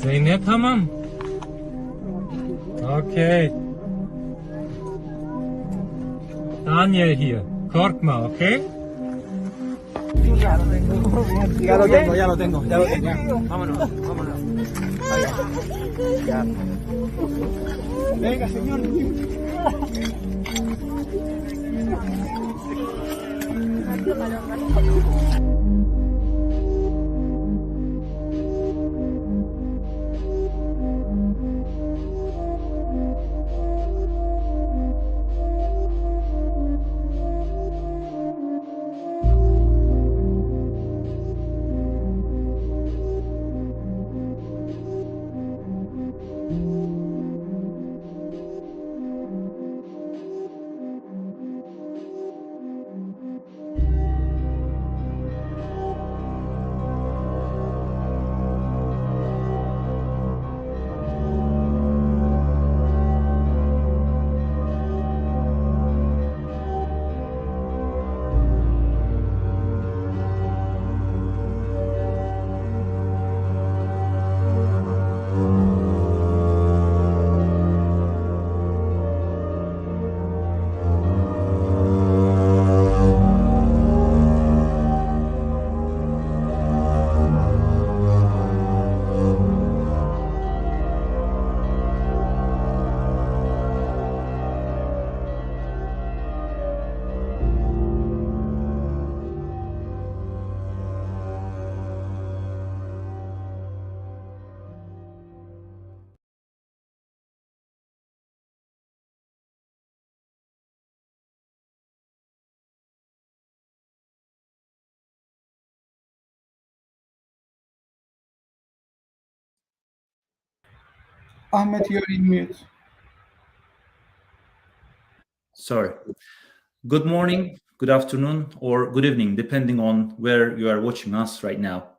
Zeynep tamam. Okay. Daniel hier. Korkma, okay? Ya lo tengo, ya lo tengo, ya lo tengo. Vámonos, vámonos. Vaya. Ya. Venga, señor. Ahmed, you're in mute. Sorry. Good morning, good afternoon, or good evening, depending on where you are watching us right now.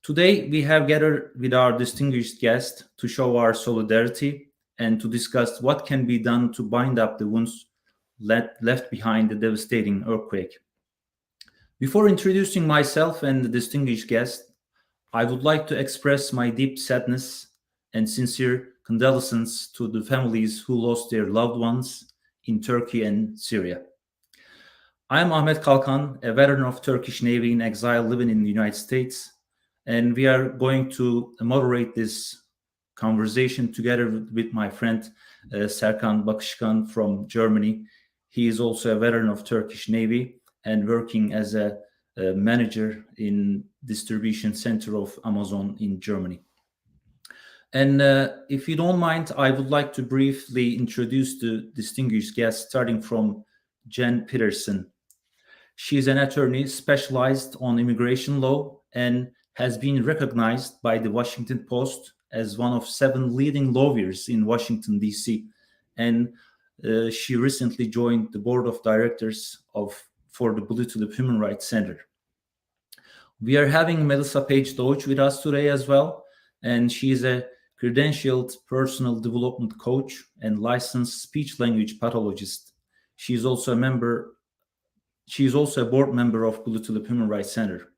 Today, we have gathered with our distinguished guest to show our solidarity and to discuss what can be done to bind up the wounds left behind the devastating earthquake. Before introducing myself and the distinguished guest, I would like to express my deep sadness and sincere condolences to the families who lost their loved ones in Turkey and Syria. I am Ahmet Kalkan, a veteran of Turkish Navy in exile living in the United States, and we are going to moderate this conversation together with my friend Serkan Bakışkan from Germany. He is also a veteran of Turkish Navy and working as a manager in distribution center of Amazon in Germany. And if you don't mind, I would like to briefly introduce the distinguished guest, starting from Jen Peterson. She is an attorney specialized on immigration law and has been recognized by the Washington Post as one of 7 leading lawyers in Washington, D.C. And she recently joined the board of directors for the Blue Tulip Human Rights Center. We are having Melissa Page Doge with us today as well, and she is a credentialed personal development coach and licensed speech language pathologist. She is also a board member of Blue Tulip Human Rights Center.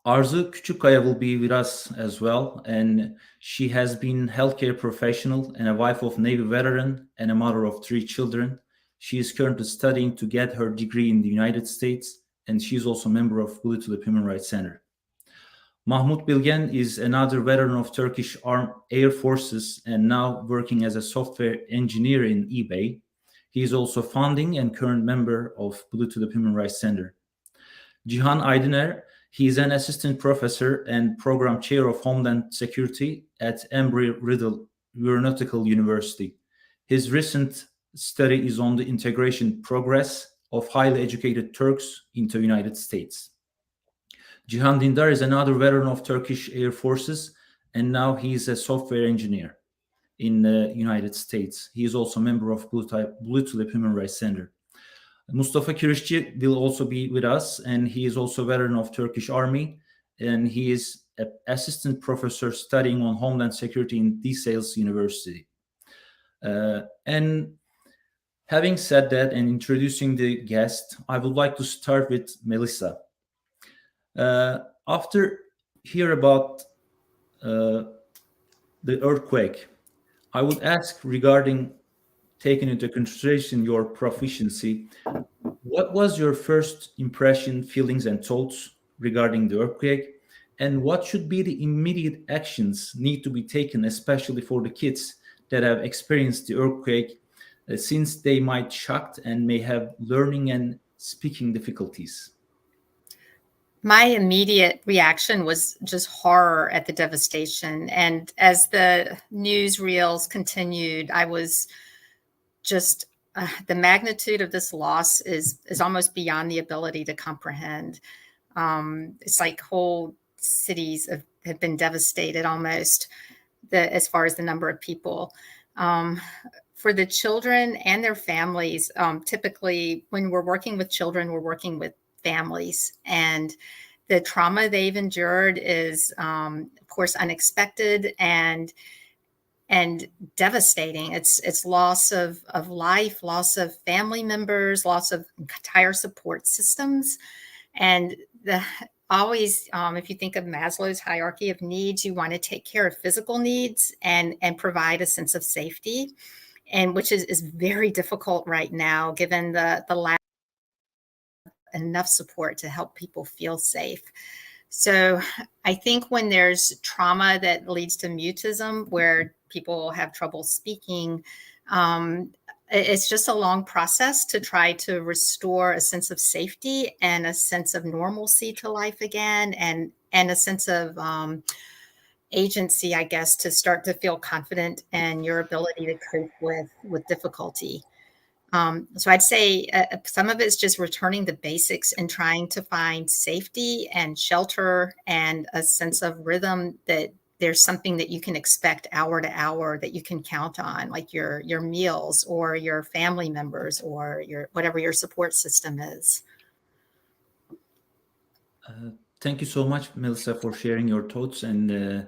Arzu Küçükkaya will be with us as well, and she has been healthcare professional and a wife of Navy veteran and a mother of 3 children. She is currently studying to get her degree in the United States, and she is also a member of Blue Tulip Human Rights Center. Mahmut Bilgen is another veteran of Turkish Air Forces and now working as a software engineer in eBay. He is also founding and current member of Blue Tulip Human Rights Center. Cihan Aydıner, he is an assistant professor and program chair of Homeland Security at Embry-Riddle Aeronautical University. His recent study is on the integration progress of highly educated Turks into the United States. Cihan Dindar is another veteran of Turkish Air Forces, and now he is a software engineer in the United States. He is also a member of Blue Tulip Human Rights Center. Mustafa Kirişçi will also be with us, and he is also a veteran of Turkish Army, and he is an assistant professor studying on Homeland Security in DeSales University. And having said that and introducing the guest, I would like to start with Melissa. After hear about the earthquake. I would ask regarding taking into consideration your proficiency, what was your first impression, feelings, and thoughts regarding the earthquake? And what should be the immediate actions need to be taken, especially for the kids that have experienced the earthquake, since they might shocked and may have learning and speaking difficulties? My immediate reaction was just horror at the devastation. And as the newsreels continued, I was just the magnitude of this loss is almost beyond the ability to comprehend. It's like whole cities have been devastated almost, as far as the number of people. Um, for the children and their families, typically when we're working with children, we're working with families, and the trauma they've endured is, of course, unexpected and devastating. It's loss of life, loss of family members, loss of entire support systems. And the always, if you think of Maslow's hierarchy of needs, you want to take care of physical needs and provide a sense of safety, and which is very difficult right now given the lack of enough support to help people feel safe. So I think when there's trauma that leads to mutism, where people have trouble speaking, it's just a long process to try to restore a sense of safety and a sense of normalcy to life again, and a sense of agency, I guess, to start to feel confident in your ability to cope with difficulty. So I'd say some of it's just returning the basics and trying to find safety and shelter and a sense of rhythm, that there's something that you can expect hour to hour that you can count on, like your meals or your family members or your whatever your support system is. Thank you so much, Melissa, for sharing your thoughts and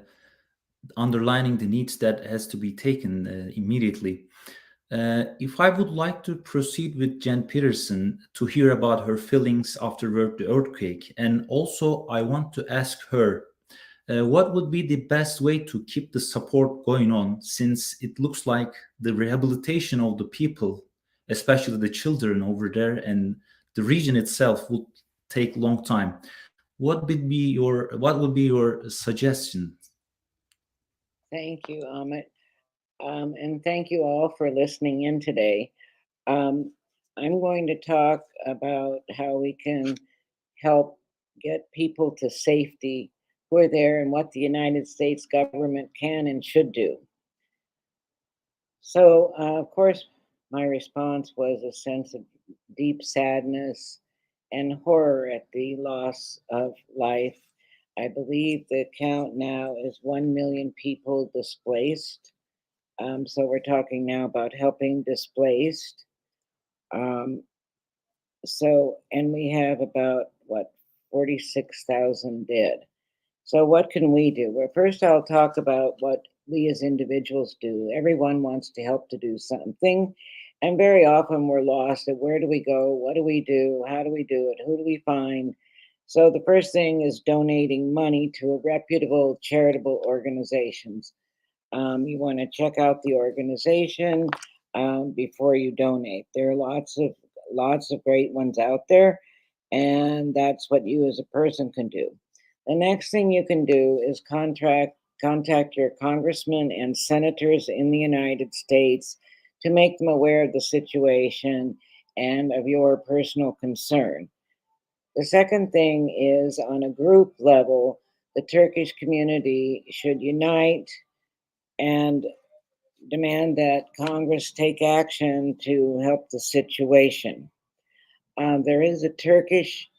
underlining the needs that has to be taken immediately. If I would like to proceed with Jen Peterson to hear about her feelings after the earthquake, and also I want to ask her what would be the best way to keep the support going on, since it looks like the rehabilitation of the people, especially the children over there and the region itself, would take long time. What would be your suggestion? Thank you, Amit. And thank you all for listening in today. Um, I'm going to talk about how we can help get people to safety who are there and what the United States government can and should do. So, of course, my response was a sense of deep sadness and horror at the loss of life. I believe the count now is 1 million people displaced. So we're talking now about helping displaced. Um, and we have about, 46,000 dead. So what can we do? Well, first I'll talk about what we as individuals do. Everyone wants to help to do something. And very often we're lost at where do we go? What do we do? How do we do it? Who do we find? So the first thing is donating money to reputable charitable organizations. You want to check out the organization before you donate. There are lots of great ones out there, and that's what you as a person can do. The next thing you can do is contact your congressmen and senators in the United States to make them aware of the situation and of your personal concern. The second thing is, on a group level, the Turkish community should unite and demand that Congress take action to help the situation. There is a Turkish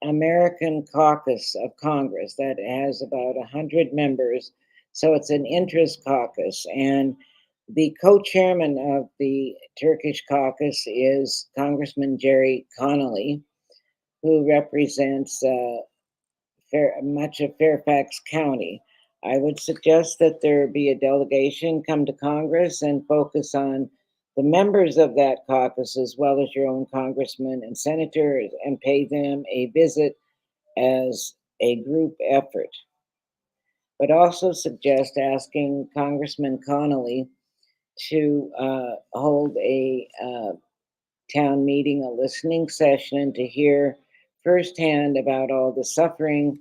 American caucus of Congress that has about 100 members. So it's an interest caucus. And the co-chairman of the Turkish caucus is Congressman Jerry Connolly, who represents much of Fairfax County. I would suggest that there be a delegation come to Congress and focus on the members of that caucus as well as your own congressmen and senators, and pay them a visit as a group effort. but also suggest asking Congressman Connolly to hold a town meeting, a listening session to hear firsthand about all the suffering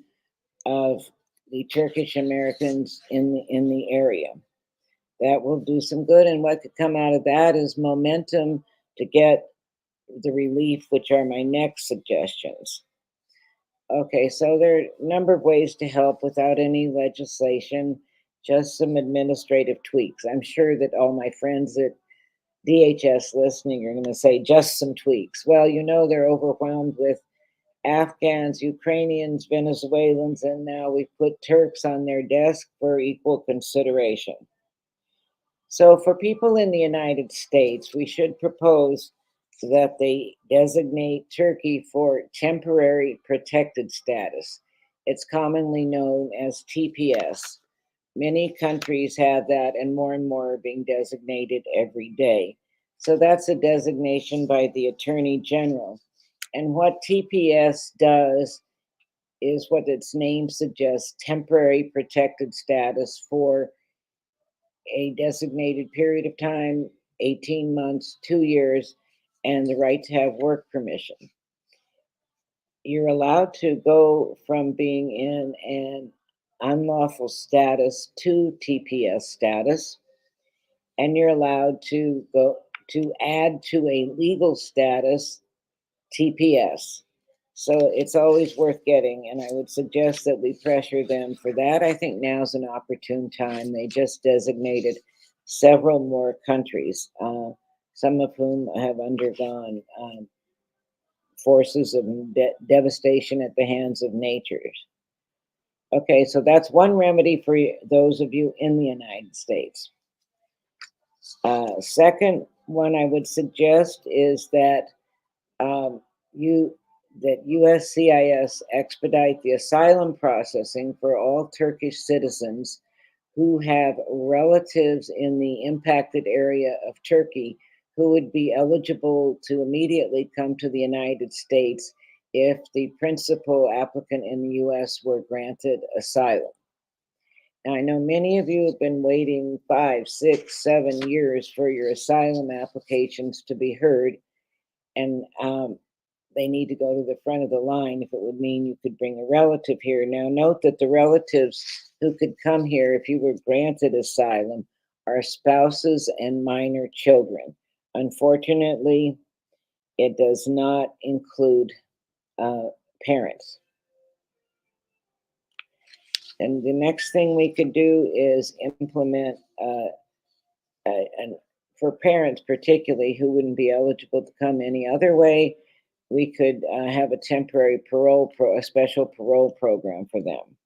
of the Turkish Americans in the area. That will do some good, and what could come out of that is momentum to get the relief, which are my next suggestions. Okay, so there are a number of ways to help without any legislation, just some administrative tweaks. I'm sure that all my friends at DHS listening are going to say just some tweaks. Well, you know, they're overwhelmed with Afghans, Ukrainians, Venezuelans, and now we've put Turks on their desk for equal consideration. So for people in the United States, we should propose that they designate Turkey for temporary protected status. It's commonly known as TPS. Many countries have that, and more are being designated every day. So that's a designation by the Attorney General. And what TPS does is what its name suggests, temporary protected status for a designated period of time, 18 months, 2 years, and the right to have work permission. You're allowed to go from being in an unlawful status to TPS status, and you're allowed to go to add to a legal status TPS. So it's always worth getting, and I would suggest that we pressure them for that. I think now's an opportune time. They just designated several more countries, some of whom have undergone forces of devastation at the hands of nature. Okay, so that's one remedy for those of you in the United States. Second one I would suggest is that USCIS expedite the asylum processing for all Turkish citizens who have relatives in the impacted area of Turkey who would be eligible to immediately come to the United States if the principal applicant in the US were granted asylum. Now, I know many of you have been waiting 5, 6, 7 years for your asylum applications to be heard, and they need to go to the front of the line if it would mean you could bring a relative here. Now, note that the relatives who could come here if you were granted asylum are spouses and minor children. Unfortunately, it does not include parents. And the next thing we could do is implement, and for parents particularly who wouldn't be eligible to come any other way, we could have a temporary a special parole program for them.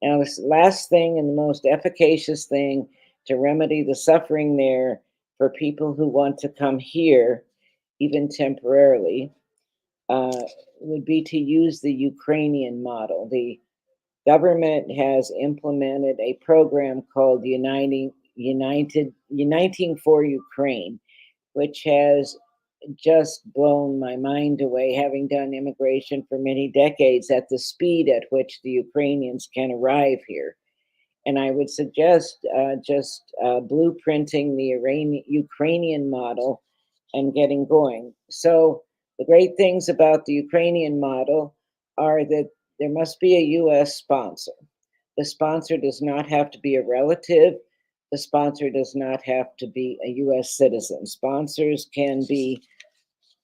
Now, this last thing and the most efficacious thing to remedy the suffering there for people who want to come here, even temporarily, would be to use the Ukrainian model. The government has implemented a program called Uniting for Ukraine, which has just blown my mind away, having done immigration for many decades, at the speed at which the Ukrainians can arrive here. And I would suggest just blueprinting the Ukrainian model and getting going. So the great things about the Ukrainian model are that there must be a US sponsor. The sponsor does not have to be a relative. The sponsor does not have to be a US citizen. Sponsors can be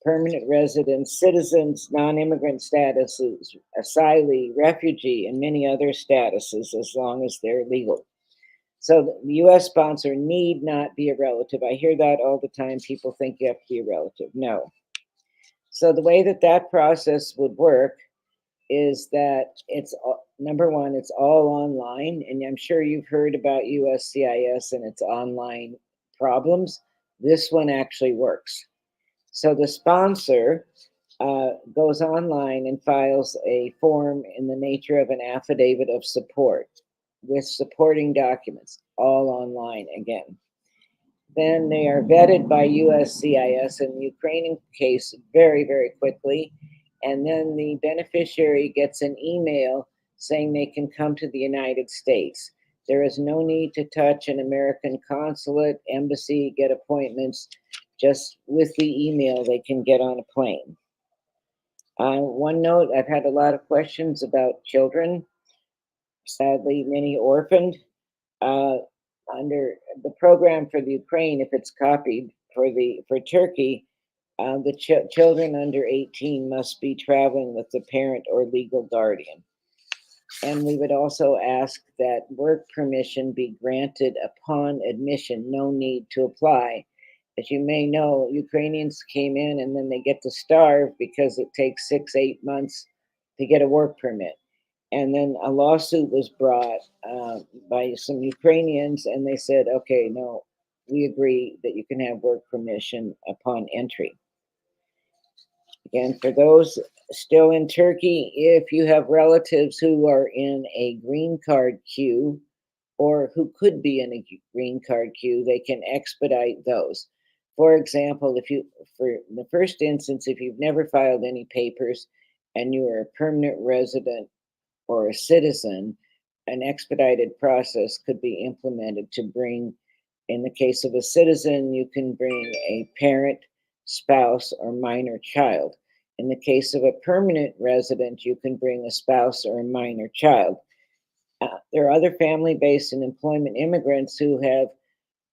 permanent residents, citizens, non-immigrant statuses, asylee, refugee, and many other statuses as long as they're legal. So the US sponsor need not be a relative. I hear that all the time. People think you have to be a relative. No. So the way that process would work is that it's number one, it's all online. And I'm sure you've heard about USCIS and its online problems. This one actually works. So the sponsor goes online and files a form in the nature of an affidavit of support with supporting documents, all online again. Then they are vetted by USCIS in the Ukrainian case very, very quickly. And then the beneficiary gets an email saying they can come to the United States. There is no need to touch an American consulate, embassy, get appointments. Just with the email, they can get on a plane. One note, I've had a lot of questions about children, sadly, many orphaned. Under the program for the Ukraine, if it's copied for Turkey, the children under 18 must be traveling with the parent or legal guardian. And we would also ask that work permission be granted upon admission, no need to apply. As you may know, Ukrainians came in and then they get to starve because it takes 6-8 months to get a work permit. And then a lawsuit was brought by some Ukrainians, and they said, okay, no, we agree that you can have work permission upon entry. Again, for those still in Turkey, if you have relatives who are in a green card queue or who could be in a green card queue, they can expedite those. For example, for the first instance, if you've never filed any papers and you are a permanent resident or a citizen, an expedited process could be implemented to bring, in the case of a citizen, you can bring a parent, spouse, or minor child. In the case of a permanent resident, you can bring a spouse or a minor child. There are other family-based and employment immigrants who have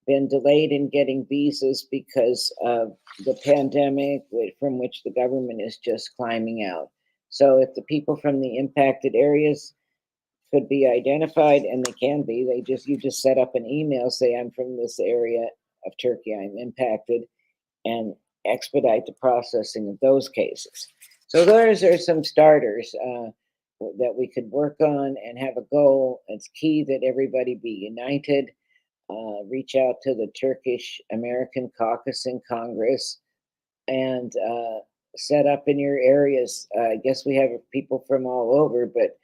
been delayed in getting visas because of the pandemic, from which the government is just climbing out. So if the people from the impacted areas could be identified, and they can be, you just set up an email, say, I'm from this area of Turkey, I'm impacted, and expedite the processing of those cases. So those are some starters that we could work on and have a goal. It's key that everybody be united. Reach out to the Turkish American Caucus in Congress and set up in your areas. I guess we have people from all over, but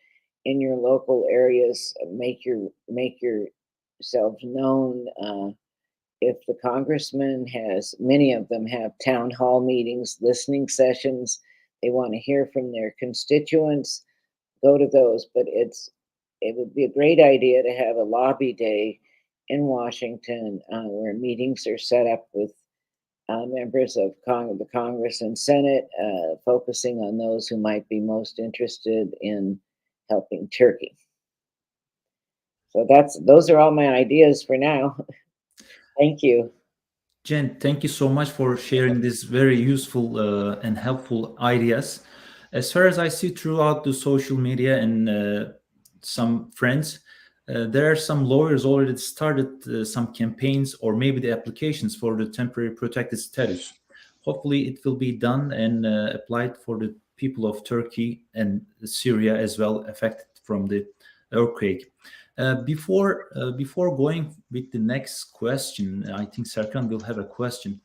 in your local areas, make yourselves known. If the congressman many of them have town hall meetings, listening sessions, they want to hear from their constituents, go to those. But it would be a great idea to have a lobby day in Washington where meetings are set up with members of the Congress and Senate, focusing on those who might be most interested in helping Turkey. So those are all my ideas for now. Thank you. Jen, thank you so much for sharing these very useful and helpful ideas. As far as I see throughout the social media and some friends, there are some lawyers already started some campaigns or maybe the applications for the temporary protected status. Hopefully it will be done and applied for the people of Turkey and Syria as well affected from the earthquake. Before going with the next question, I think Serkan will have a question.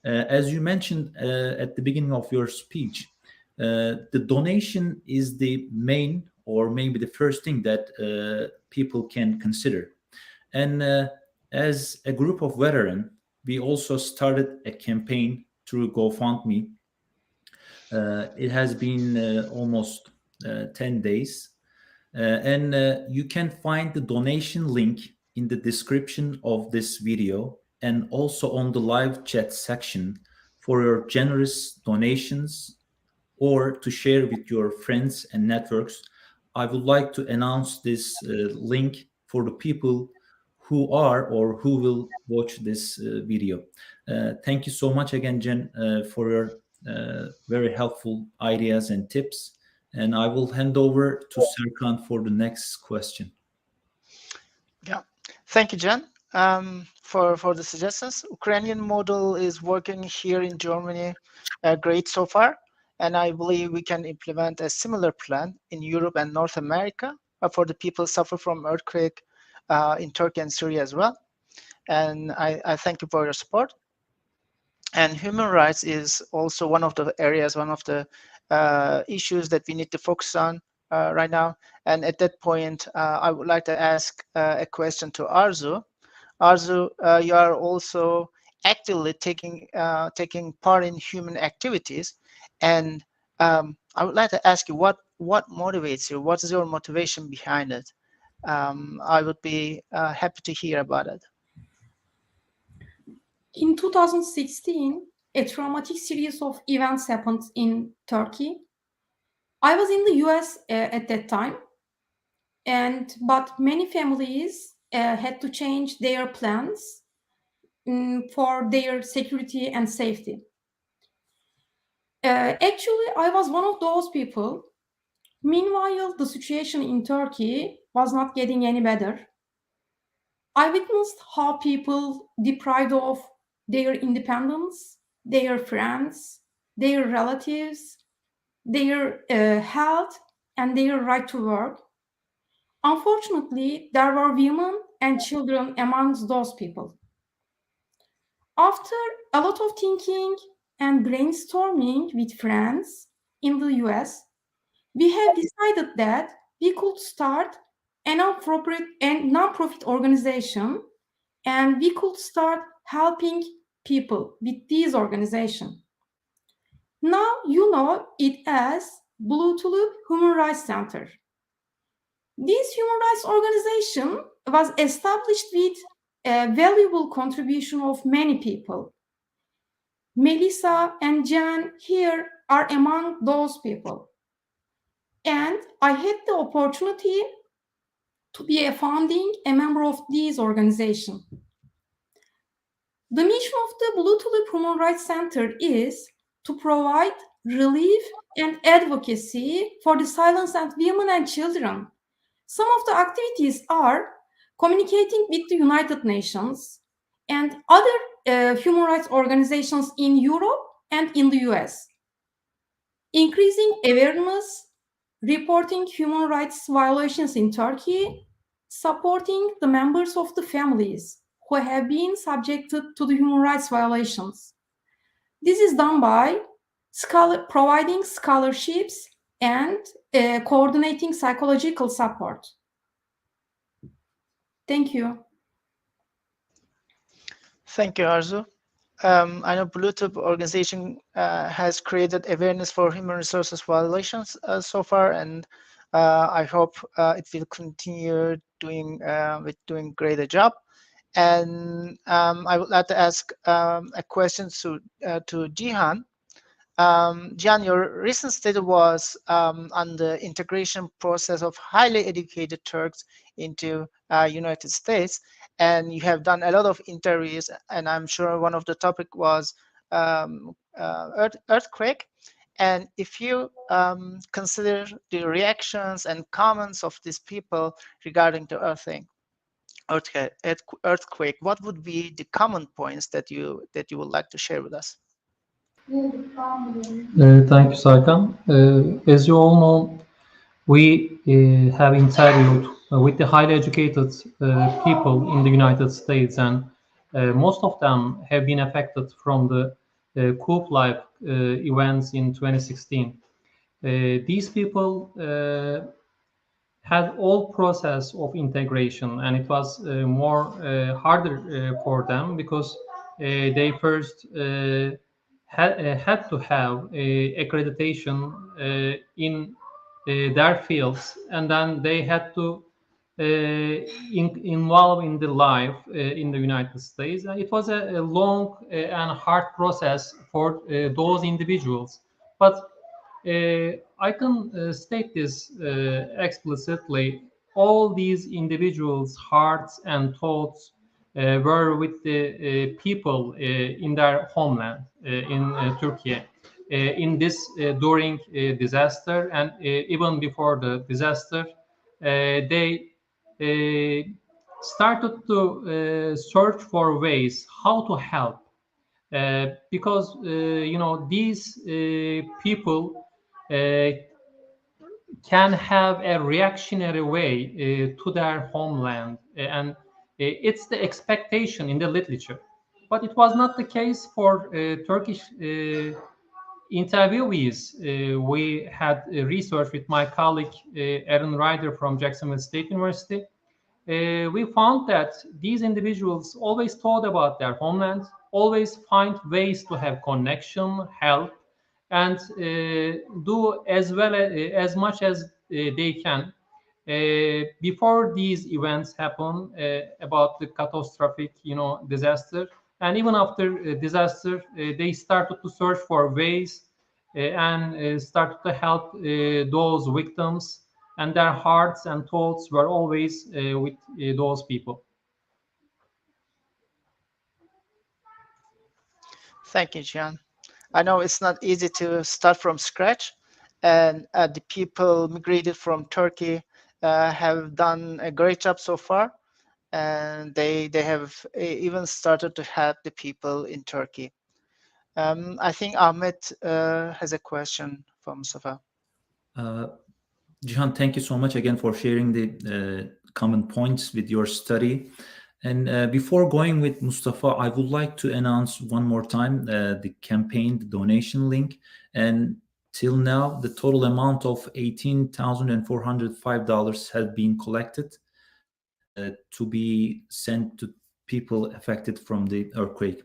As you mentioned at the beginning of your speech, the donation is the main or maybe the first thing that people can consider. And as a group of veterans, we also started a campaign through GoFundMe. It has been almost 10 days. And you can find the donation link in the description of this video and also on the live chat section for your generous donations or to share with your friends and networks. I would like to announce this link for the people who are or who will watch this video. Thank you so much again, Jen, for your very helpful ideas and tips. And I will hand over to Serkan for the next question. Yeah, thank you, Jen, for the suggestions. Ukrainian model is working here in Germany great so far, and I believe we can implement a similar plan in Europe and North America for the people suffer from earthquake in Turkey and Syria as well. And I thank you for your support. And human rights is also one of the areas, one of the issues that we need to focus on right now. And at that point, I would like to ask a question to Arzu. Arzu, you are also actively taking part in human activities, and I would like to ask you, what what motivates you? What is your motivation behind it? I would be happy to hear about it. In 2016, a traumatic series of events happened in Turkey. I was in the US at that time, but many families had to change their plans for their security and safety. Actually, I was one of those people. Meanwhile, the situation in Turkey was not getting any better. I witnessed how people deprived of their independence, their friends, their relatives, their health, and their right to work. Unfortunately, there were women and children amongst those people. After a lot of thinking and brainstorming with friends in the US, we have decided that we could start a non-profit organization, and we could start helping people with these organizations. Now you know it as Blue Tulip Human Rights Center. This human rights organization was established with a valuable contribution of many people. Melissa and Jan here are among those people. And I had the opportunity to be a member of this organization. The mission of the Blue Tulip Human Rights Center is to provide relief and advocacy for the silenced women and children. Some of the activities are communicating with the United Nations and other human rights organizations in Europe and in the US, increasing awareness, reporting human rights violations in Turkey, supporting the members of the families who have been subjected to the human rights violations. This is done by providing scholarships and coordinating psychological support. Thank you. Thank you, Arzu. I know Bluetooth organization has created awareness for human resources violations so far, and I hope it will continue doing greater job. And I would like to ask a question to Jihan. Jihan, your recent study was on the integration process of highly educated Turks into United States, and you have done a lot of interviews, and I'm sure one of the topic was earthquake. And if you consider the reactions and comments of these people regarding the earthquake, what would be the common points that you would like to share with us? Thank you, Serkan. As you all know, we have interviewed with the highly educated people in the United States, and most of them have been affected from the coup like events in 2016. These people had all process of integration, and it was more harder for them because they first had to have accreditation in their fields, and then they had to involve in the life in the United States. And it was a long and hard process for those individuals. But I can state this explicitly. All these individuals' hearts and thoughts were with the people in their homeland in Turkey. In this during disaster and even before the disaster, they started to search for ways how to help because these people can have a reactionary way to their homeland, and it's the expectation in the literature. But it was not the case for Turkish interviewees. We had research with my colleague Aaron Ryder from Jacksonville State University. We found that these individuals always thought about their homeland, always find ways to have connection, help, and do as well as much as they can before these events happen about the catastrophic, disaster. And even after disaster, they started to search for ways and started to help those victims, and their hearts and thoughts were always with those people. Thank you, Jian. I know it's not easy to start from scratch, and the people migrated from Turkey have done a great job so far, and they have even started to help the people in Turkey. I think Ahmed has a question for Mustafa. Jihan, thank you so much again for sharing the common points with your study. And before going with Mustafa, I would like to announce one more time the campaign, the donation link. And till now, the total amount of $18,405 has been collected to be sent to people affected from the earthquake.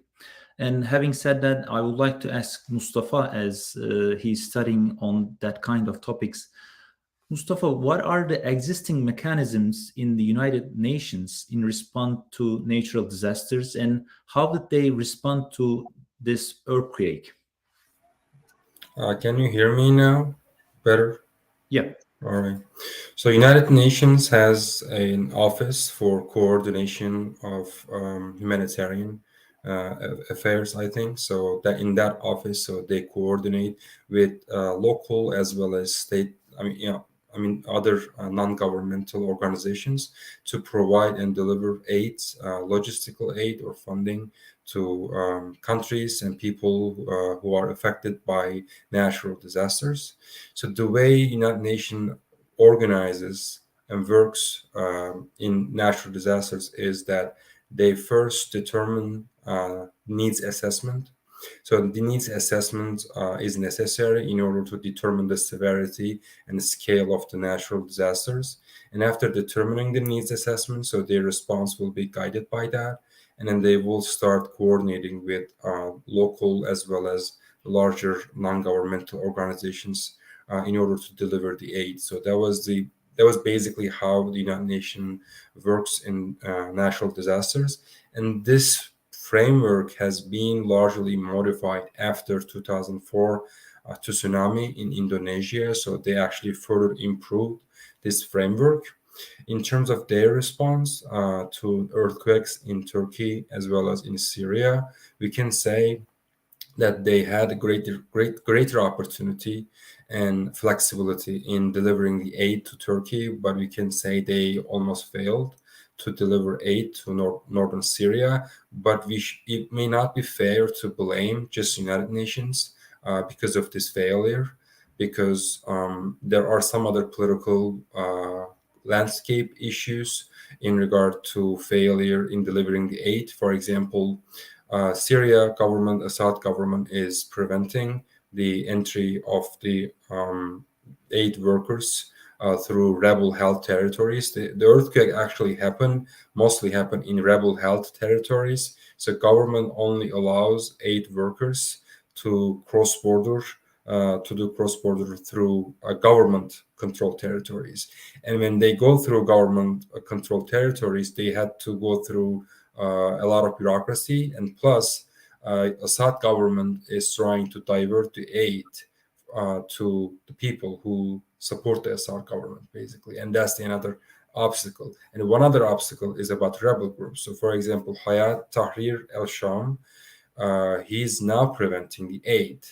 And having said that, I would like to ask Mustafa, as he's studying on that kind of topics. Mustafa, what are the existing mechanisms in the United Nations in response to natural disasters, and how did they respond to this earthquake? Can you hear me now better? Yeah. All right. So United Nations has an office for coordination of humanitarian affairs, I think. So that in that office, so they coordinate with local as well as state. Other non-governmental organizations to provide and deliver aid, logistical aid or funding to countries and people who are affected by natural disasters. So the way United Nations organizes and works in natural disasters is that they first determine needs assessment. So the needs assessment is necessary in order to determine the severity and the scale of the natural disasters. And after determining the needs assessment, so their response will be guided by that. And then they will start coordinating with local as well as larger non-governmental organizations in order to deliver the aid. So that was basically how the United Nations works in natural disasters. And this framework has been largely modified after 2004 tsunami in Indonesia. So they actually further improved this framework. In terms of their response to earthquakes in Turkey as well as in Syria, we can say that they had a greater opportunity and flexibility in delivering the aid to Turkey, but we can say they almost failed to deliver aid to northern Syria. But it may not be fair to blame just United Nations because of this failure, because there are some other political landscape issues in regard to failure in delivering the aid. For example, Syria government, Assad government is preventing the entry of the aid workers through rebel-held territories. The earthquake actually mostly happened in rebel-held territories. So government only allows aid workers to cross-border through government-controlled territories. And when they go through government-controlled territories, they had to go through a lot of bureaucracy, and plus Assad government is trying to divert the aid to the people who support the Assad government, basically, and that's another obstacle. And one other obstacle is about rebel groups. So, for example, Hayat Tahrir al-Sham, he's now preventing the aid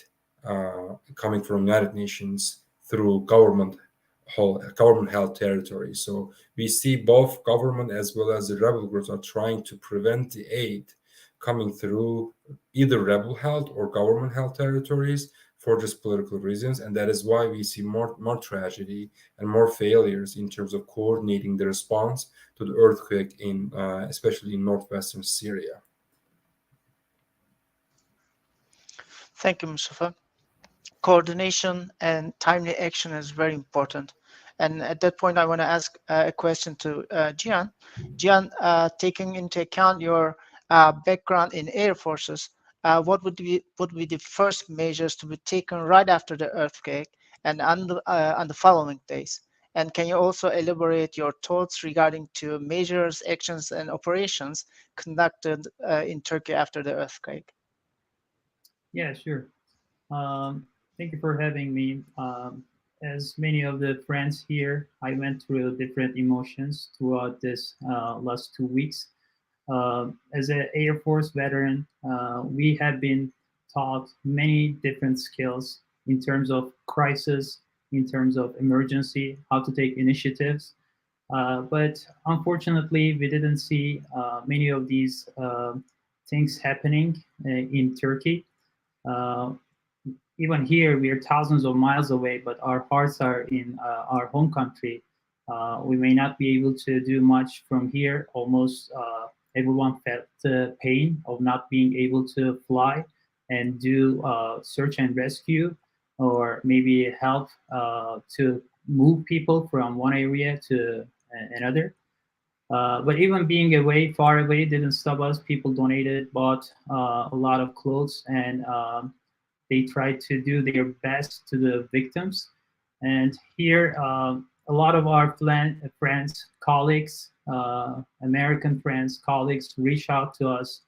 coming from United Nations through government-held territories. So we see both government as well as the rebel groups are trying to prevent the aid coming through either rebel-held or government-held territories for just political reasons. And that is why we see more tragedy and more failures in terms of coordinating the response to the earthquake especially in northwestern Syria. Thank you, Mustafa. Coordination and timely action is very important. And at that point, I want to ask a question to Jian. Jian, taking into account your background in air forces, what would be the first measures to be taken right after the earthquake and on the following days? And can you also elaborate your thoughts regarding to measures, actions, and operations conducted in Turkey after the earthquake? Yeah, sure. Thank you for having me. As many of the friends here, I went through different emotions throughout this last 2 weeks. As an Air Force veteran, we have been taught many different skills in terms of crisis, in terms of emergency, how to take initiatives. But unfortunately, we didn't see many of these things happening in Turkey. Uh, Even here, we are thousands of miles away, but our hearts are in our home country. We may not be able to do much from here. Almost everyone felt the pain of not being able to fly and do search and rescue, or maybe help to move people from one area to another. But even being away, far away, didn't stop us. People donated, bought a lot of clothes, and they tried to do their best to the victims. And here, a lot of our friends, colleagues, American friends, colleagues reached out to us,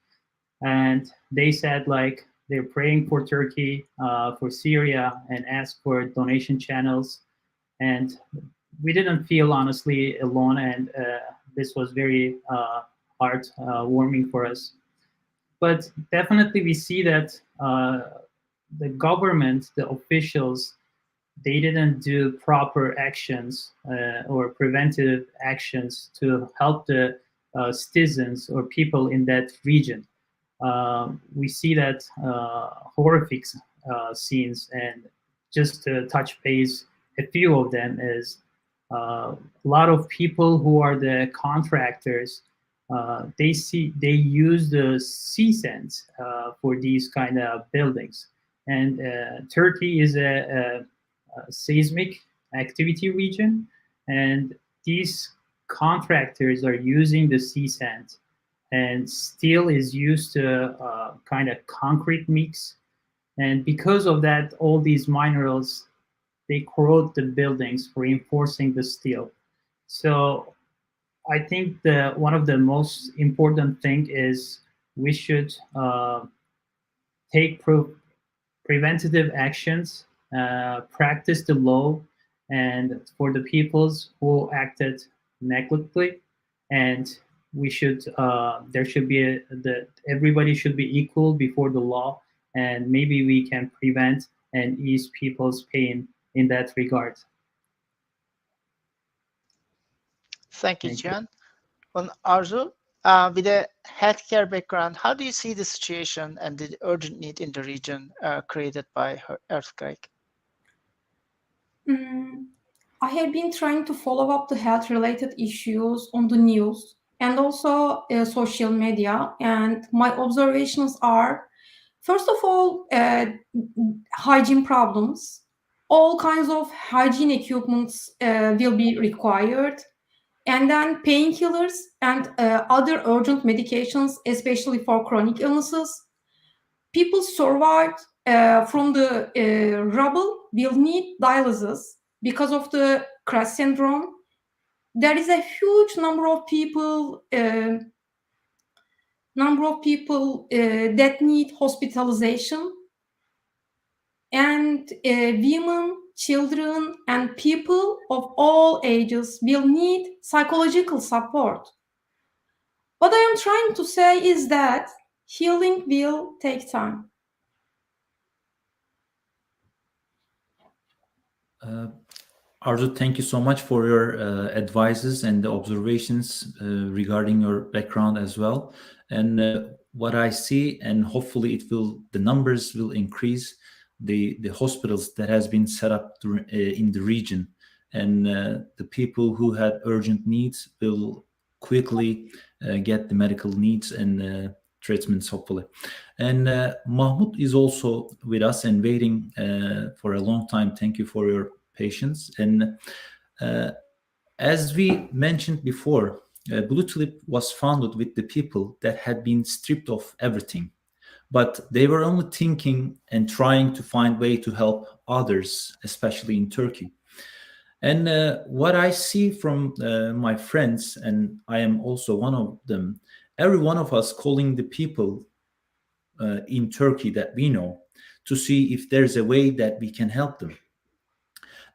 and they said like they're praying for Turkey, for Syria, and asked for donation channels. And we didn't feel honestly alone, and this was very heart warming for us. But definitely, we see that the government, the officials, they didn't do proper actions or preventive actions to help the citizens or people in that region. We see that horrific scenes, and just to touch base, a few of them is a lot of people who are the contractors. They use the sea sands for these kind of buildings, and Turkey is a seismic activity region, and these contractors are using the sea sand, and steel is used to kind of concrete mix, and because of that, all these minerals, they corrode the buildings, reinforcing the steel. So I think one of the most important thing is we should take preventative actions, practice the law, and for the peoples who acted negligently, and we should there should be everybody should be equal before the law, and maybe we can prevent and ease people's pain in that regard. Thank you, Thank you. Cihan. On Arzu, with a healthcare background, how do you see the situation and the urgent need in the region created by her earthquake? I have been trying to follow up the health-related issues on the news and also social media. And my observations are, first of all, hygiene problems. All kinds of hygiene equipments will be required. And then painkillers and other urgent medications, especially for chronic illnesses. People survived from the rubble will need dialysis because of the crash syndrome. There is a huge number of people that need hospitalization, and women, children, and people of all ages will need psychological support. What I am trying to say is that healing will take time. Arzu, thank you so much for your advices and the observations regarding your background as well. And what I see, and hopefully the numbers will increase, the hospitals that has been set up in the region, and the people who had urgent needs will quickly get the medical needs and treatments, hopefully. And Mahmoud is also with us and waiting for a long time. Thank you for your patience. And as we mentioned before, Blue Tulip was founded with the people that had been stripped of everything. but they were only thinking and trying to find way to help others, especially in Turkey. And what I see from my friends, and I am also one of them, every one of us calling the people in Turkey that we know to see if there's a way that we can help them.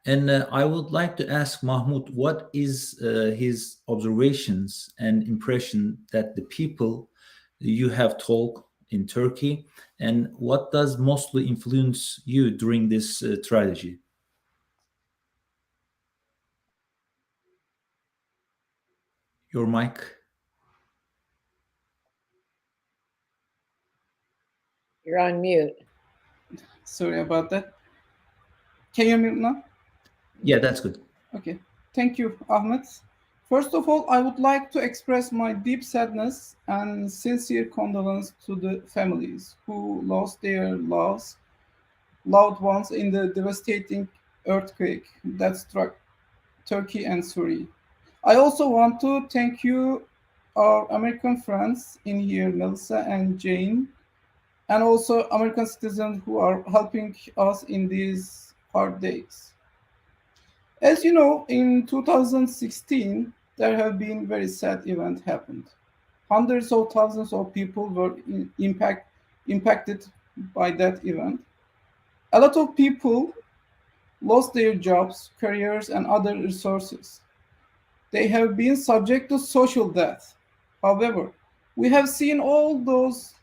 And I would like to ask Mahmoud, what is his observations and impression that the people you have told in Turkey, and what does mostly influence you during this tragedy? Your mic. You're on mute. Sorry about that. Can you hear me now? Yeah, that's good. Okay. Thank you, Ahmed. First of all, I would like to express my deep sadness and sincere condolence to the families who lost their loved ones in the devastating earthquake that struck Turkey and Syria. I also want to thank you, our American friends in here, Melissa and Jane, and also American citizens who are helping us in these hard days. As you know, in 2016, there have been very sad events happened. Hundreds of thousands of people were impacted by that event. A lot of people lost their jobs, careers, and other resources. They have been subject to social death. However, we have seen all those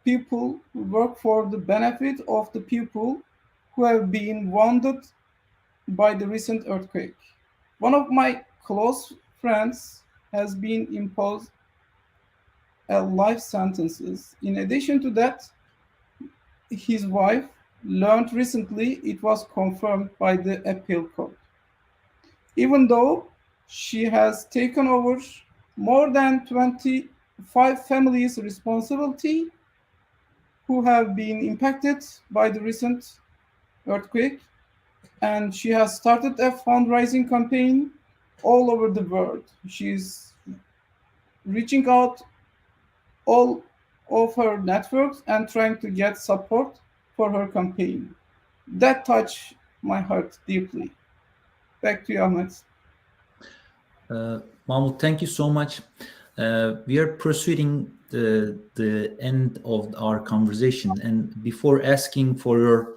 people who work for the benefit of the people who have been wounded by the recent earthquake. One of my close friends has been imposed a life sentences. In addition to that, his wife learned recently it was confirmed by the appeal court. Even though she has taken over more than 25 families' responsibility who have been impacted by the recent earthquake, and she has started a fundraising campaign all over the world. She's reaching out all of her networks and trying to get support for her campaign. That touched my heart deeply. Back to you, Ahmed. Mahmoud, thank you so much. We are proceeding the end of our conversation. And before asking for your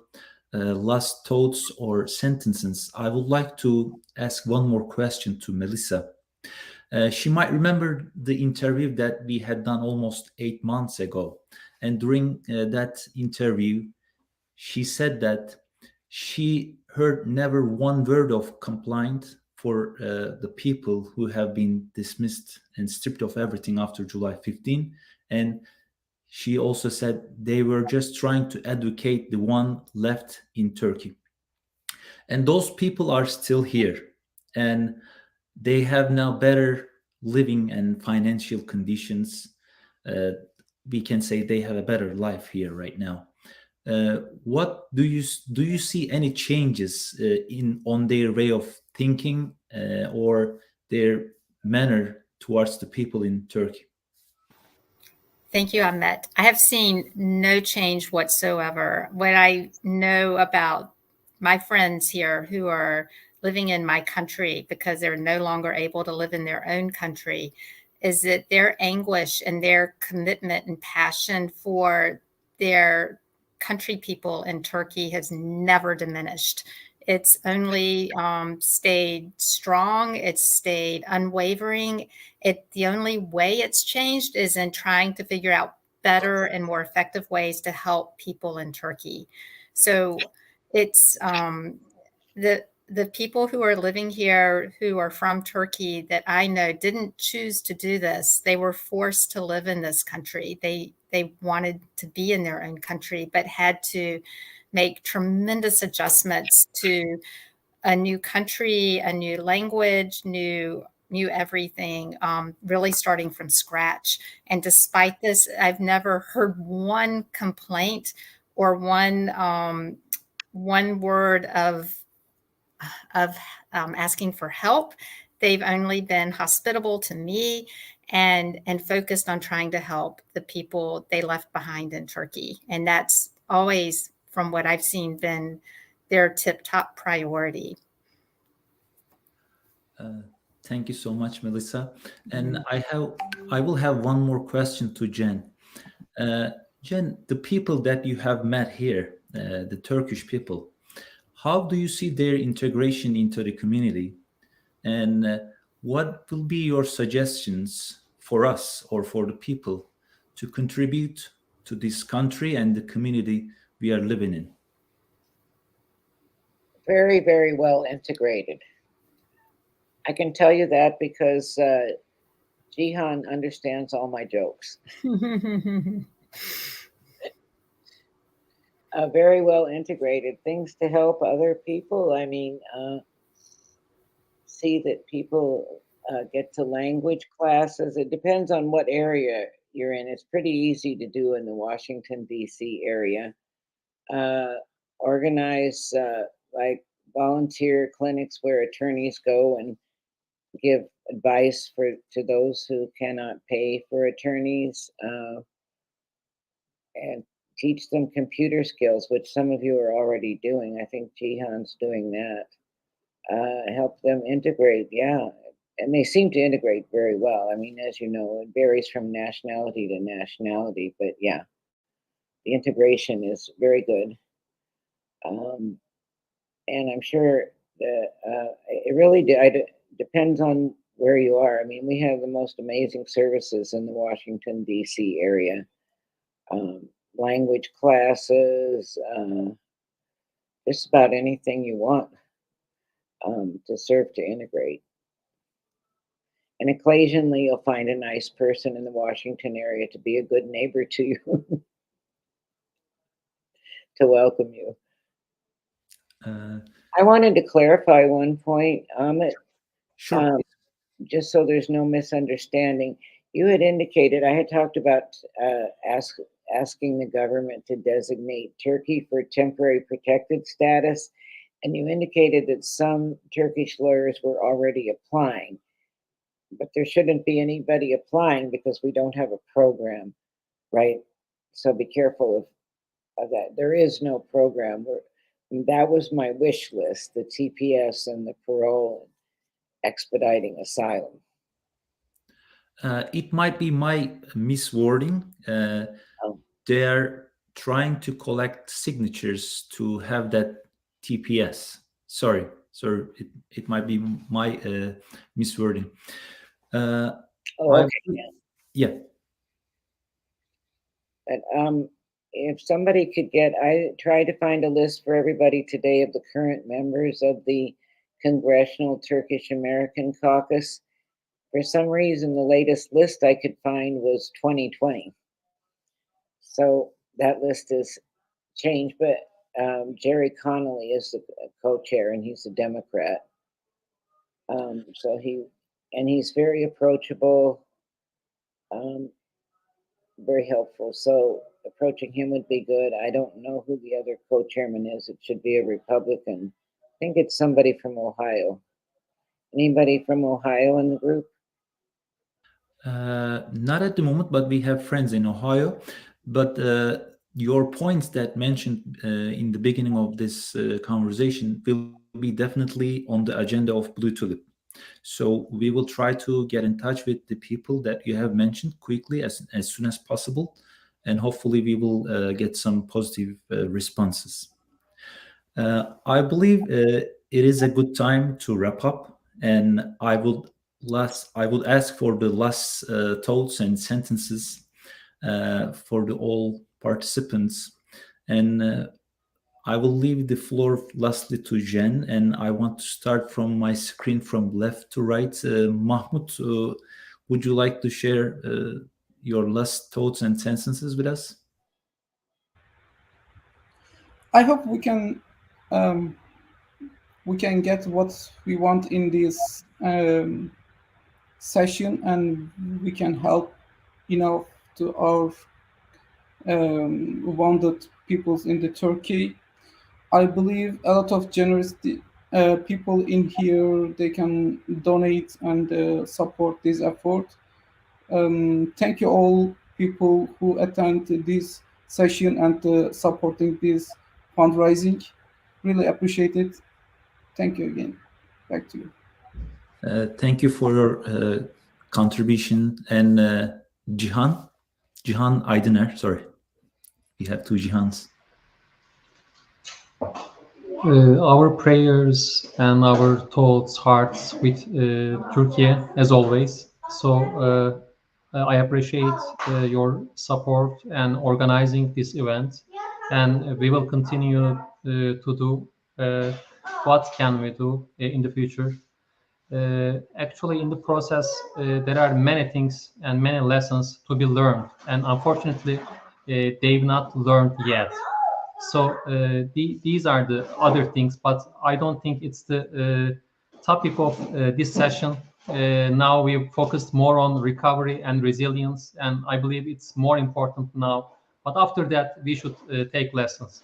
last thoughts or sentences, I would like to ask one more question to Melissa. She might remember the interview that we had done almost 8 months ago. And during that interview, she said that she heard never one word of complaint for the people who have been dismissed and stripped of everything after July 15. And she also said they were just trying to educate the one left in Turkey. And those people are still here. And they have now better living and financial conditions. We can say they have a better life here right now. What do you see any changes in on their way of thinking or their manner towards the people in Turkey? Thank you, Ahmet. I have seen no change whatsoever. What I know about my friends here who are living in my country because they're no longer able to live in their own country is that their anguish and their commitment and passion for their country people in Turkey has never diminished. It's only stayed strong. It's stayed unwavering. The only way it's changed is in trying to figure out better and more effective ways to help people in Turkey. So it's the people who are living here who are from Turkey that I know didn't choose to do this. They were forced to live in this country. They wanted to be in their own country, but had to make tremendous adjustments to a new country, a new language, new everything, really starting from scratch. And despite this, I've never heard one complaint or one word of asking for help. They've only been hospitable to me and focused on trying to help the people they left behind in Turkey. And that's always, from what I've seen, been their tip-top priority. Thank you so much, Melissa. And I will have one more question to Jen. Jen, the people that you have met here, the Turkish people, how do you see their integration into the community? And what will be your suggestions for us or for the people to contribute to this country and the community we are living in? Very, very well integrated. I can tell you that because Jihan understands all my jokes. Very well integrated. Things to help other people. I mean, see that people get to language classes. It depends on what area you're in. It's pretty easy to do in the Washington, D.C. area. Organize like volunteer clinics where attorneys go and give advice to those who cannot pay for attorneys, and teach them computer skills, which some of you are already doing. I think Jihan's doing that. Help them integrate, yeah. And they seem to integrate very well. I mean, as you know, it varies from nationality to nationality, but yeah, the integration is very good. And I'm sure that it really depends on where you are. I mean, we have the most amazing services in the Washington, D.C. area. Language classes, just about anything you want to serve to integrate. And occasionally you'll find a nice person in the Washington area to be a good neighbor to you, to welcome you. I wanted to clarify one point, Amit. Sure. Just so there's no misunderstanding. You had indicated, I had talked about asking the government to designate Turkey for temporary protected status, and you indicated that some Turkish lawyers were already applying, but there shouldn't be anybody applying because we don't have a program, right? So be careful of that. There is no program. That was my wish list, the TPS and the parole and expediting asylum. It might be my miswording. They're trying to collect signatures to have that TPS. Sorry, it might be my miswording. Okay. Yeah. But if somebody could I tried to find a list for everybody today of the current members of the Congressional Turkish American Caucus. For some reason, the latest list I could find was 2020. So that list is changed, but Jerry Connolly is the co-chair, and he's a Democrat. So he's very approachable, very helpful. So approaching him would be good. I don't know who the other co-chairman is. It should be a Republican. I think it's somebody from Ohio. Anybody from Ohio in the group? Not at the moment, but we have friends in Ohio. But your points that mentioned in the beginning of this conversation will be definitely on the agenda of Blue Tulip. So we will try to get in touch with the people that you have mentioned quickly as soon as possible. And hopefully we will get some positive responses. I believe it is a good time to wrap up. And I would ask for the last thoughts and sentences for all participants. And I will leave the floor lastly to Jen, and I want to start from my screen from left to right. Mahmoud, would you like to share your last thoughts and sentences with us? I hope we can get what we want in this session, and we can help to our wounded peoples in the Turkey. I believe a lot of generous people in here, they can donate and support this effort. Thank you all people who attend this session and supporting this fundraising. Really appreciate it. Thank you again. Back to you. Thank you for your contribution. And Cihan Aydıner, sorry. We have two Cihans. Our prayers and our thoughts, hearts with Turkey as always. So I appreciate your support and organizing this event, and we will continue to do what can we do in the future. Actually, in the process, there are many things and many lessons to be learned, and unfortunately, they've not learned yet. So these are the other things, but I don't think it's the topic of this session. Now we focused more on recovery and resilience, and I believe it's more important now. But after that, we should take lessons.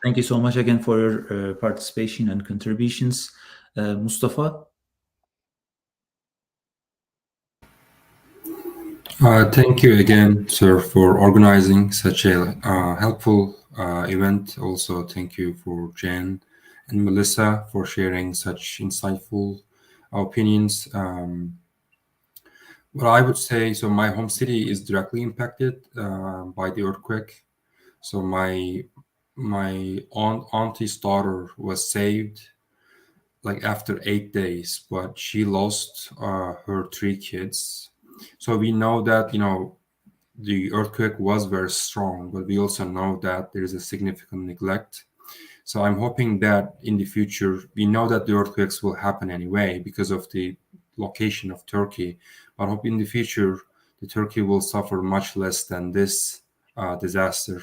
Thank you so much again for your participation and contributions. Mustafa? Thank you again, sir, for organizing such a helpful event. Also, thank you for Jen and Melissa for sharing such insightful opinions. What I would say, so my home city is directly impacted by the earthquake. So my auntie's daughter was saved like after 8 days, but she lost her 3 kids. So we know that, the earthquake was very strong, but we also know that there is a significant neglect. So I'm hoping that in the future, we know that the earthquakes will happen anyway because of the location of Turkey. But I hope in the future, the Turkey will suffer much less than this disaster.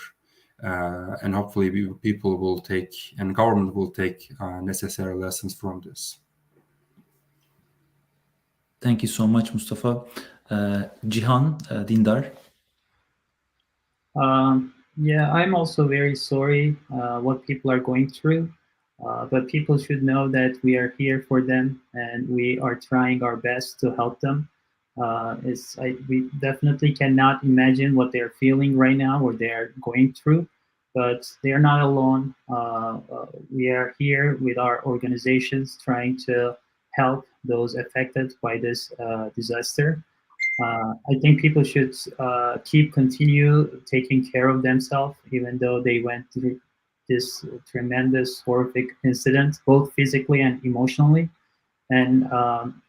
And hopefully people will take, and government will take necessary lessons from this. Thank you so much, Mustafa. Cihan Dindar? Yeah, I'm also very sorry what people are going through, but people should know that we are here for them and we are trying our best to help them. We definitely cannot imagine what they're feeling right now or they're going through, but they are not alone. We are here with our organizations trying to help those affected by this disaster. I think people should continue taking care of themselves, even though they went through this tremendous horrific incident, both physically and emotionally. And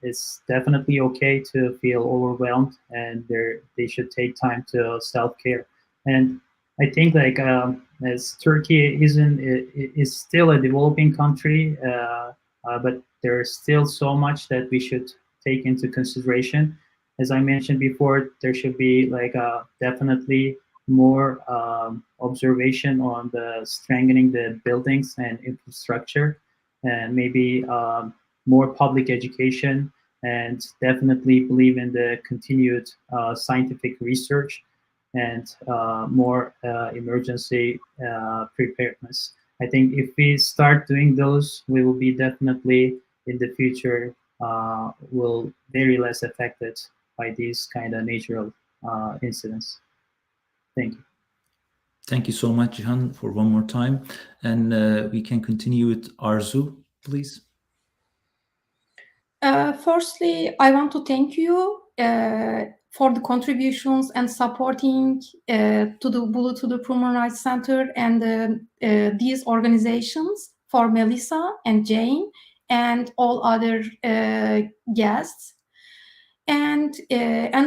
it's definitely okay to feel overwhelmed, and they should take time to self-care. And I think as Turkey is still a developing country, but there's still so much that we should take into consideration. As I mentioned before, there should be definitely more observation on the strengthening the buildings and infrastructure, and maybe more public education, and definitely believe in the continued scientific research and more emergency preparedness. I think if we start doing those, we will be definitely in the future will very less affected by these kind of natural incidents. Thank you. Thank you so much, Cihan, for one more time. And we can continue with Arzu, please. Firstly, I want to thank you for the contributions and supporting to the Bulutudu Human Rights Center and these organizations, for Melissa and Jane and all other guests. And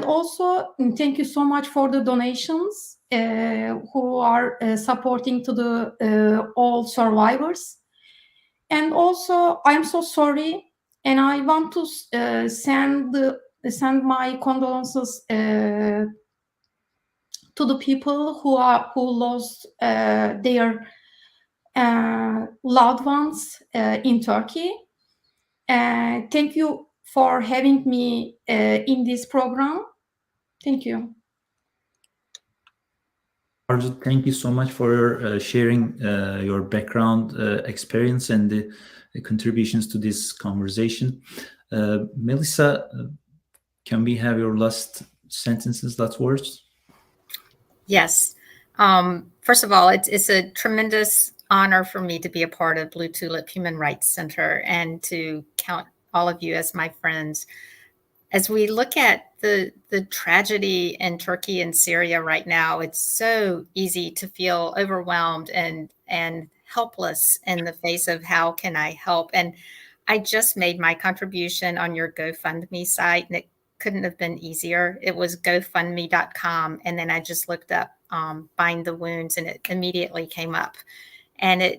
also thank you so much for the donations who are supporting to the all survivors. And also, I'm so sorry, and I want to send my condolences to the people who lost their loved ones in Turkey. Thank you for having me in this program. Thank you. Arzu, thank you so much for sharing your background experience and the contributions to this conversation. Melissa, can we have your last sentences, last words? Yes. First of all, it's a tremendous honor for me to be a part of Blue Tulip Human Rights Center and to count all of you as my friends. As we look at the tragedy in Turkey and Syria right now, it's so easy to feel overwhelmed and helpless in the face of how can I help. And I just made my contribution on your GoFundMe site, and it couldn't have been easier. It was gofundme.com. And then I just looked up Bind the Wounds, and it immediately came up. And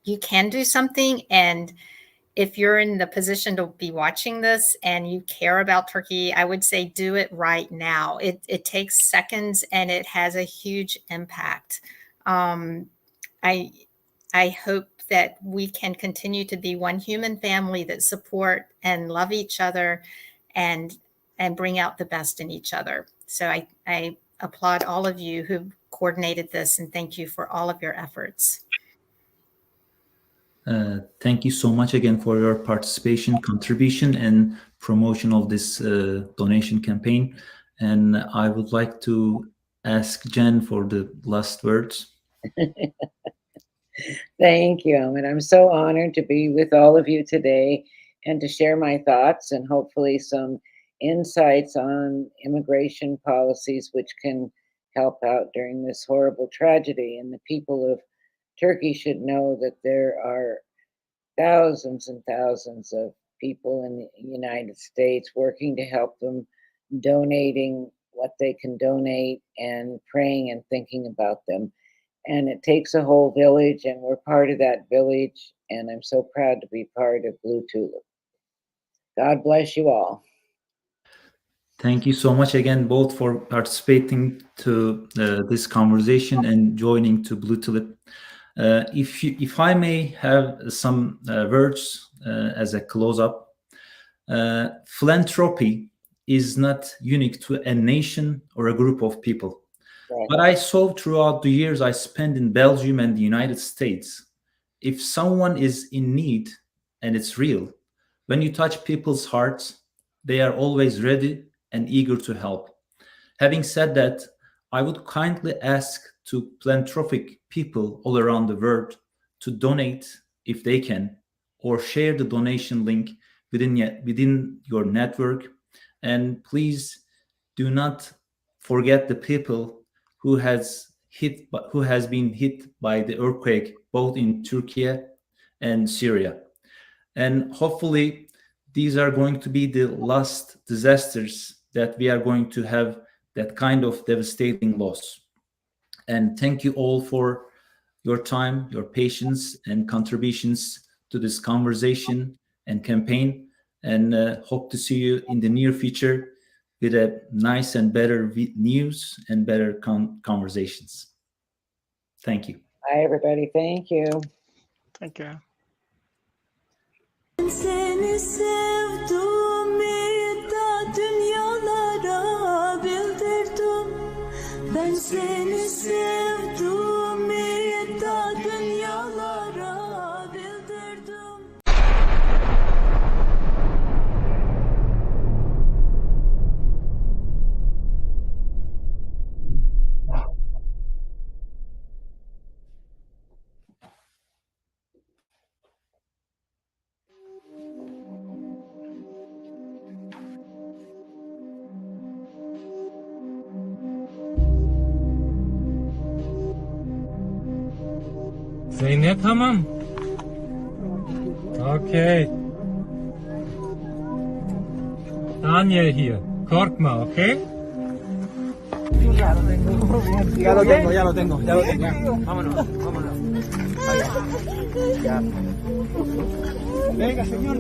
you can do something. And if you're in the position to be watching this and you care about Turkey, I would say do it right now. It takes seconds and it has a huge impact. I hope that we can continue to be one human family that support and love each other and bring out the best in each other. So I applaud all of you who coordinated this, and thank you for all of your efforts. Thank you so much again for your participation, contribution, and promotion of this donation campaign. And I would like to ask Jen for the last words. Thank you, Ahmed. I'm so honored to be with all of you today and to share my thoughts and hopefully some insights on immigration policies which can help out during this horrible tragedy. And the people of Turkey should know that there are thousands and thousands of people in the United States working to help them, donating what they can donate and praying and thinking about them. And it takes a whole village, and we're part of that village. And I'm so proud to be part of Blue Tulip. God bless you all. Thank you so much again, both for participating to this conversation and joining to Blue Tulip. If I may have some words as a close-up, philanthropy is not unique to a nation or a group of people. Right. But I saw throughout the years I spent in Belgium and the United States, if someone is in need and it's real, when you touch people's hearts, they are always ready and eager to help. Having said that, I would kindly ask to philanthropic people all around the world to donate if they can, or share the donation link within your network. And please do not forget the people who has been hit by the earthquake, both in Turkiye and Syria. And hopefully these are going to be the last disasters that we are going to have that kind of devastating loss. And thank you all for your time, your patience, and contributions to this conversation and campaign. And hope to see you in the near future with a nice and better news and better conversations. Thank you. Bye, everybody. Thank you. Thank you. Seni sevdim, iddia dünyalara bildirdim. Ben seni sevdim, iddia dünyalara bildirdim. Zeynep tamam. Okay. Daniel hier. Korkma, okay? Ya lo tengo. Vámonos. Ya. Venga, señor.